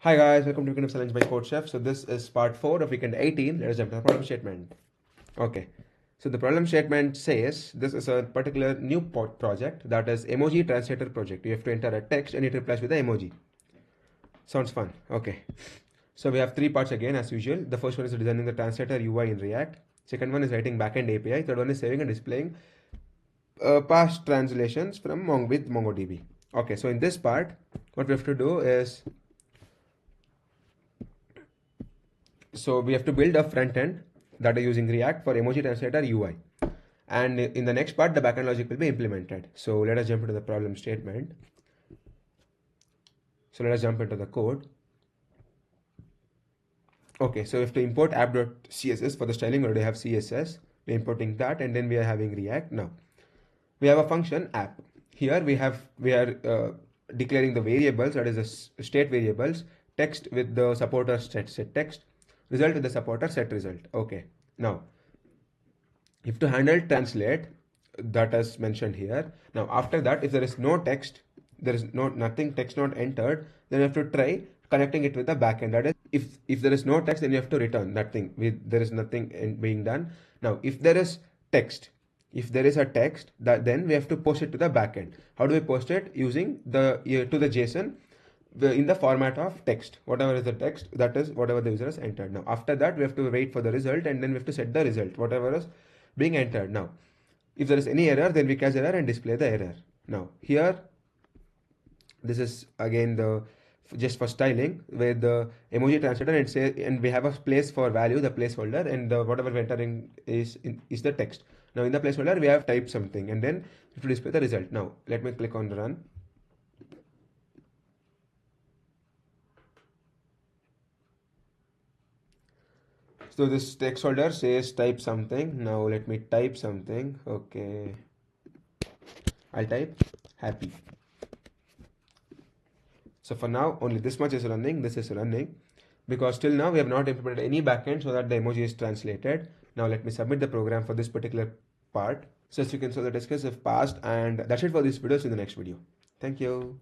Hi guys, welcome to Weekend of Challenge by CodeChef. So this is part 4 of weekend 18. Let us jump to the problem statement. Okay, so the problem statement says this is a particular new project, that is Emoji Translator project. You have to enter a text and it replies with the emoji. Sounds fun. Okay, so we have three parts again as usual. The first one is designing the translator UI in React. Second one is writing backend API. Third one is saving and displaying past translations from with MongoDB. Okay, so in this part, what we have to do is, so we have to build a front end that is using React for Emoji Translator UI. And in the next part, the backend logic will be implemented. So let us jump into the problem statement. So let us jump into the code. Okay, so we have to import app.css for the styling. We already have CSS. We're importing that, and then we are having React. Now we have a function app. Here we are declaring the variables, that is the state variables, text with the supporter set text, result with the supporter set result. Okay, now you have to handle translate, that is mentioned here. Now after that, if there is no text, there is nothing text not entered, then you have to try connecting it with the backend. That is, if there is no text, then you have to return nothing. There is nothing being done. Now if there is text, if there is a text, then we have to post it to the backend. How do we post it? Using the to the JSON in the format of text. Whatever is the text, that is whatever the user has entered. Now after that, we have to wait for the result, and then we have to set the result, whatever is being entered. Now if there is any error, then we catch error and display the error. Now here, this is again the just for styling, where the emoji translator and we have a place for value, the placeholder, and whatever we're entering is the text. Now in the placeholder we have typed something, and then we have to display the result. Now let me click on run. So this text holder says type something. Now let me type something. Okay, I'll type happy. So for now, only this much is running, this is running, because till now we have not implemented any backend so that the emoji is translated. Now let me submit the program for this particular part. So as you can see, the test case have passed, and that's it for this video. See you in the next video. Thank you.